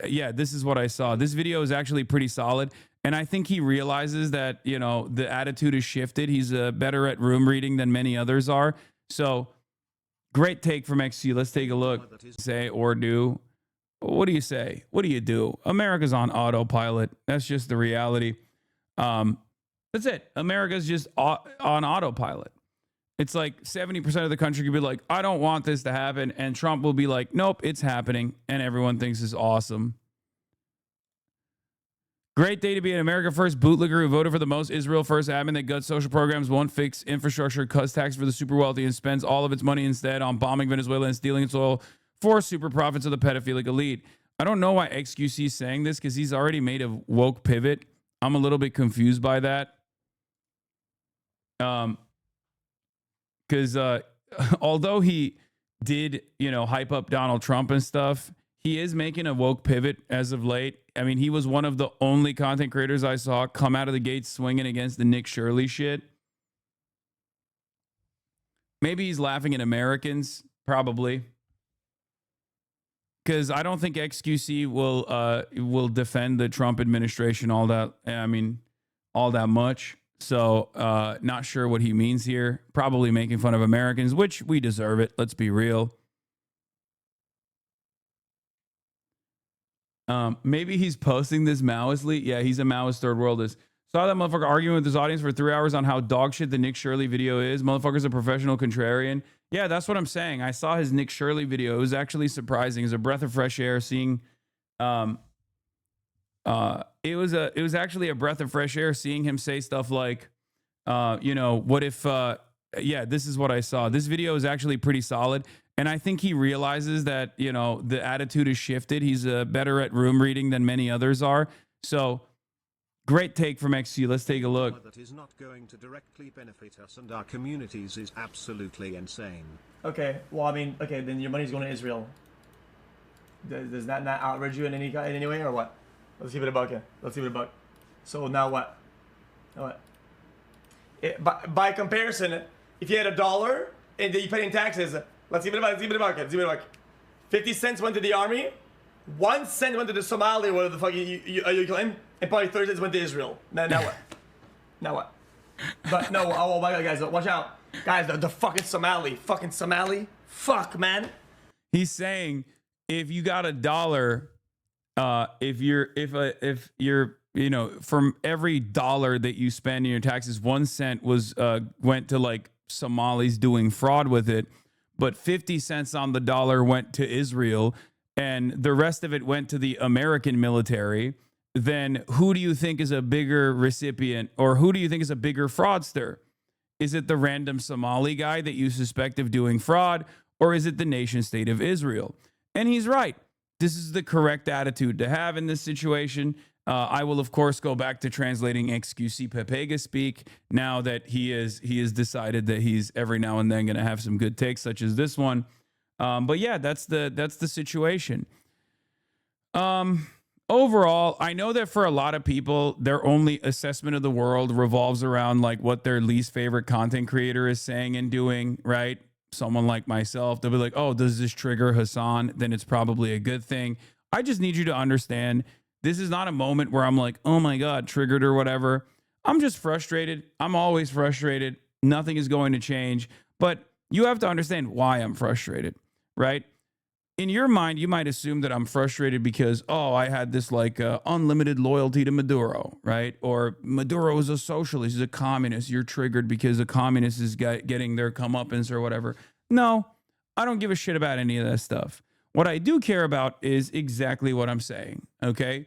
yeah, this is what I saw. This video is actually pretty solid. And I think he realizes that, you know, the attitude has shifted. He's better at room reading than many others are. So great take from xQc. Let's take a look. Say or do. What do you say? What do you do? America's on autopilot. That's just the reality. That's it. America's just on autopilot. It's like 70% of the country could be like, I don't want this to happen. And Trump will be like, nope, it's happening. And everyone thinks it's awesome. Great day to be an America First bootlegger who voted for the most Israel First admin that guts social programs, won't fix infrastructure, cuts tax for the super wealthy, and spends all of its money instead on bombing Venezuela and stealing its oil for super profits of the pedophilic elite. I don't know why xQc is saying this because he's already made a woke pivot. I'm a little bit confused by that. Because although he did, you know, hype up Donald Trump and stuff, he is making a woke pivot as of late. I mean, he was one of the only content creators I saw come out of the gates swinging against the Nick Shirley shit. Maybe he's laughing at Americans, probably. Because I don't think xQc will defend the Trump administration all that much. So not sure what he means here. Probably making fun of Americans, which we deserve it. Let's be real. Maybe he's posting this Maoistly. Yeah, he's a Maoist third worldist. Saw that motherfucker arguing with his audience for 3 hours on how dog shit the Nick Shirley video is. Motherfucker's a professional contrarian. Yeah, that's what I'm saying. I saw his Nick Shirley video. It was actually surprising. It was a breath of fresh air seeing it was actually a breath of fresh air seeing him say stuff like you know, what if yeah, this is what I saw. This video is actually pretty solid. And I think he realizes that, you know, the attitude has shifted. He's better at room reading than many others are. So great take from xQc. Let's take a look. That is not going to directly benefit us and our communities is absolutely insane. Okay, well, I mean, okay, then your money's going to Israel. Does that not outrage you in any way or what? Let's keep it a buck here. Let's keep it a buck. So now what? Now what? By comparison, if you had $1 and you paid in taxes, let's keep it a buck. Let's keep it a buck. Let's keep it a buck. 50 cents went to the army. 1 cent went to the Somali, whatever the fuck you claim, and probably 30 cents went to Israel. Now what? Now what? But no, oh my God, guys, watch out, guys, the fucking Somali, fuck, man. He's saying if you got $1, if you're you know, from every $1 that you spend in your taxes, 1 cent was went to like Somalis doing fraud with it, but 50 cents on the dollar went to Israel, and the rest of it went to the American military. Then who do you think is a bigger recipient, or who do you think is a bigger fraudster? Is it the random Somali guy that you suspect of doing fraud, or is it the nation state of Israel? And he's right. This is the correct attitude to have in this situation. I will, of course, go back to translating xQc Pepega speak now that he has decided that he's every now and then going to have some good takes, such as this one. But yeah, that's the situation. Overall, I know that for a lot of people, their only assessment of the world revolves around like what their least favorite content creator is saying and doing, right? Someone like myself, they'll be like, oh, does this trigger Hasan? Then it's probably a good thing. I just need you to understand, this is not a moment where I'm like, oh my God, triggered or whatever. I'm just frustrated. I'm always frustrated. Nothing is going to change. But you have to understand why I'm frustrated, right? In your mind, you might assume that I'm frustrated because, oh, I had this like unlimited loyalty to Maduro, right? Or Maduro is a socialist, he's a communist. You're triggered because a communist is getting their comeuppance or whatever. No, I don't give a shit about any of that stuff. What I do care about is exactly what I'm saying, okay?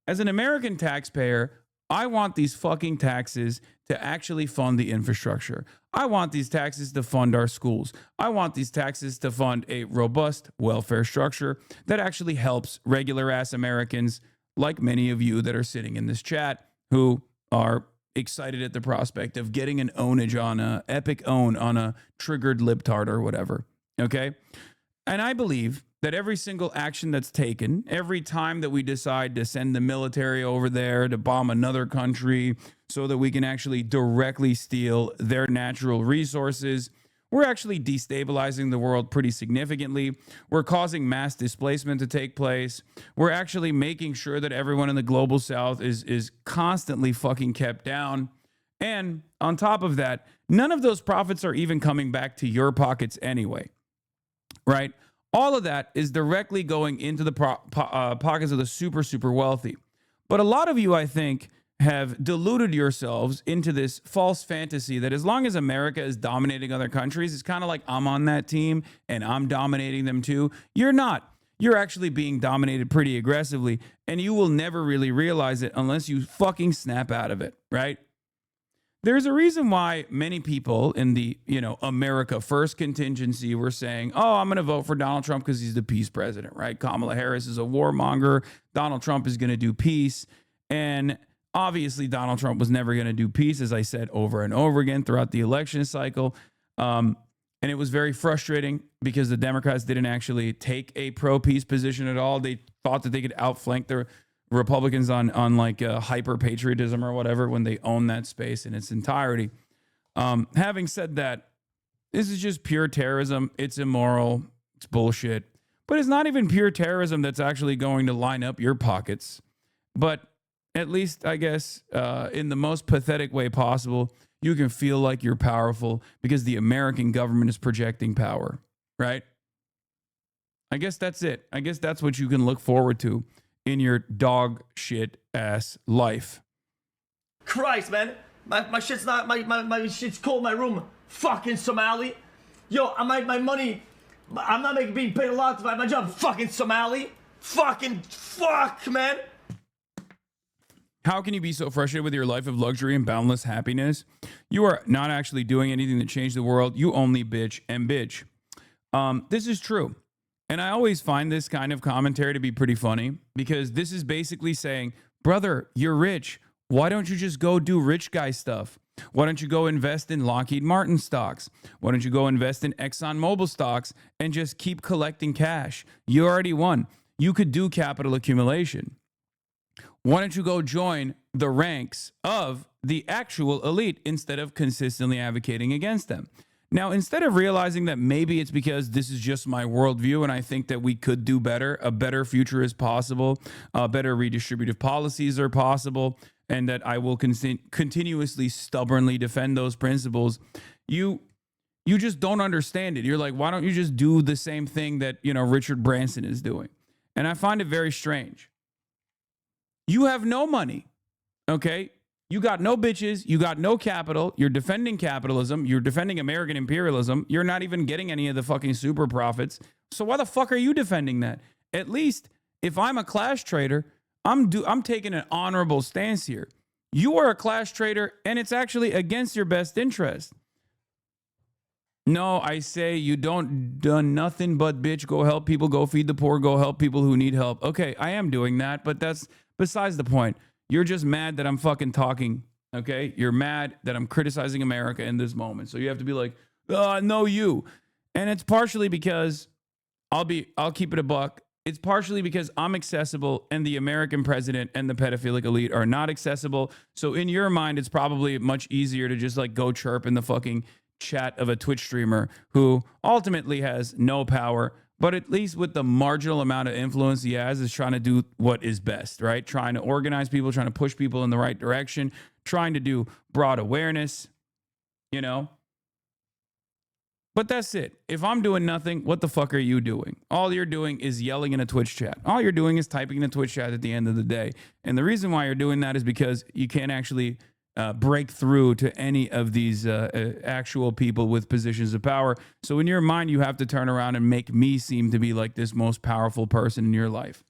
As an American taxpayer, I want these fucking taxes to actually fund the infrastructure. I want these taxes to fund our schools. I want these taxes to fund a robust welfare structure that actually helps regular ass Americans like many of you that are sitting in this chat who are excited at the prospect of getting an ownage on a epic own on a triggered libtard or whatever. Okay. And I believe that every single action that's taken, every time that we decide to send the military over there to bomb another country so that we can actually directly steal their natural resources, we're actually destabilizing the world pretty significantly. We're causing mass displacement to take place. We're actually making sure that everyone in the global south is constantly fucking kept down. And on top of that, none of those profits are even coming back to your pockets anyway, right? All of that is directly going into the pockets of the super, super wealthy. But a lot of you, I think, have deluded yourselves into this false fantasy that as long as America is dominating other countries, it's kind of like I'm on that team and I'm dominating them too. You're not. You're actually being dominated pretty aggressively, and you will never really realize it unless you fucking snap out of it, right? There's a reason why many people in the, America First contingency were saying, oh, I'm going to vote for Donald Trump because he's the peace president, right? Kamala Harris is a warmonger. Donald Trump is going to do peace. And obviously, Donald Trump was never going to do peace, as I said over and over again throughout the election cycle. And it was very frustrating because the Democrats didn't actually take a pro-peace position at all. They thought that they could outflank the Republicans on like hyper patriotism or whatever when they own that space in its entirety. Having said that, this is just pure terrorism. It's immoral. It's bullshit. But it's not even pure terrorism that's actually going to line up your pockets. But at least, I guess, in the most pathetic way possible, you can feel like you're powerful because the American government is projecting power, right? I guess that's it. I guess that's what you can look forward to in your dog shit ass life. Christ, man. My shit's not, my shit's cold in my room. Fucking Somali. Yo, my money, I'm not being paid a lot to my job. Fucking Somali. Fucking fuck, man. How can you be so frustrated with your life of luxury and boundless happiness? You are not actually doing anything to change the world. You only bitch and bitch. This is true. And I always find this kind of commentary to be pretty funny because this is basically saying, brother, you're rich. Why don't you just go do rich guy stuff? Why don't you go invest in Lockheed Martin stocks? Why don't you go invest in ExxonMobil stocks and just keep collecting cash? You already won. You could do capital accumulation. Why don't you go join the ranks of the actual elite instead of consistently advocating against them? Now, instead of realizing that maybe it's because this is just my worldview and I think that we could do better, a better future is possible, better redistributive policies are possible, and that I will continuously, stubbornly defend those principles, you just don't understand it. You're like, why don't you just do the same thing that, Richard Branson is doing? And I find it very strange. You have no money, okay? You got no bitches. You got no capital. You're defending capitalism. You're defending American imperialism. You're not even getting any of the fucking super profits. So why the fuck are you defending that? At least if I'm a class trader, I'm taking an honorable stance here. You are a class trader, and it's actually against your best interest. No, I say you don't done nothing but bitch. Go help people. Go feed the poor. Go help people who need help. Okay, I am doing that, but that's besides the point. You're just mad that I'm fucking talking, okay? You're mad that I'm criticizing America in this moment. So you have to be like, no, you. And it's partially because I'll keep it a buck. It's partially because I'm accessible and the American president and the pedophilic elite are not accessible. So in your mind, it's probably much easier to just like go chirp in the fucking chat of a Twitch streamer who ultimately has no power, but at least with the marginal amount of influence he has is trying to do what is best, right? Trying to organize people, trying to push people in the right direction, trying to do broad awareness, But that's it. If I'm doing nothing, what the fuck are you doing? All you're doing is yelling in a Twitch chat. All you're doing is typing in a Twitch chat at the end of the day. And the reason why you're doing that is because you can't actually break through to any of these actual people with positions of power. So in your mind, you have to turn around and make me seem to be like this most powerful person in your life.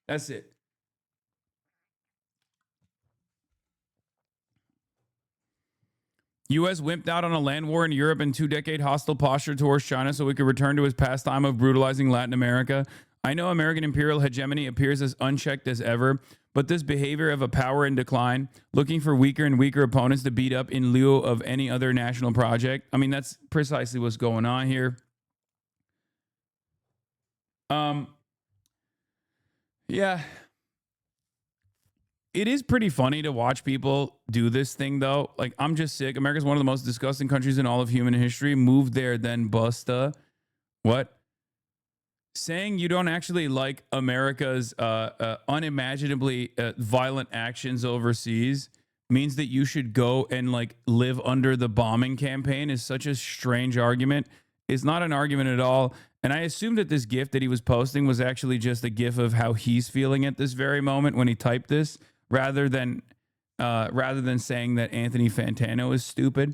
That's it. U.S. wimped out on a land war in Europe and 2-decade hostile posture towards China so we could return to his pastime of brutalizing Latin America. I know American imperial hegemony appears as unchecked as ever, but this behavior of a power in decline, looking for weaker and weaker opponents to beat up in lieu of any other national project, I mean, that's precisely what's going on here. Yeah. it is pretty funny to watch people do this thing, though. Like, I'm just sick. America's one of the most disgusting countries in all of human history. Move there, then busta. What? Saying you don't actually like America's unimaginably violent actions overseas means that you should go and like live under the bombing campaign is such a strange argument. It's not an argument at all. And I assumed that this GIF that he was posting was actually just a GIF of how he's feeling at this very moment when he typed this, rather than saying that Anthony Fantano is stupid.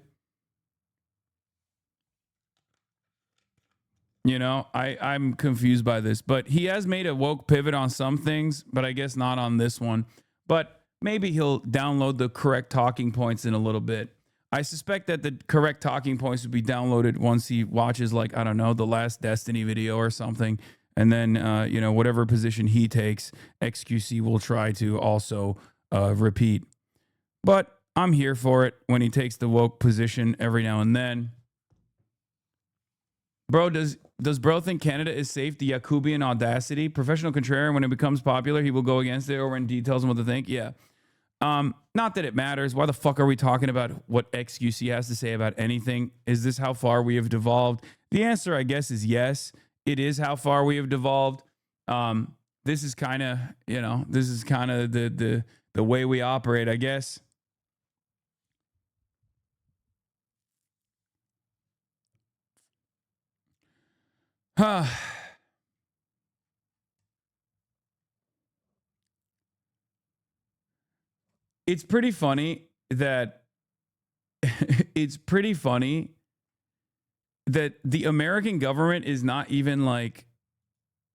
You know, I'm confused by this, but he has made a woke pivot on some things, but I guess not on this one. But maybe he'll download the correct talking points in a little bit. I suspect that the correct talking points would be downloaded once he watches, like, I don't know, the last Destiny video or something. And then, you know, whatever position he takes, xQc will try to also repeat. But I'm here for it when he takes the woke position every now and then. Bro, does bro think Canada is safe? The Yakubian audacity. Professional contrarian, when it becomes popular, he will go against it or when he tells him what to think. Yeah. Not that it matters. Why the fuck are we talking about what xQc has to say about anything? Is this how far we have devolved? The answer, I guess, is yes. It is how far we have devolved. This is kind of, you know, this is kind of the way we operate, I guess. It's pretty funny that the American government is not even like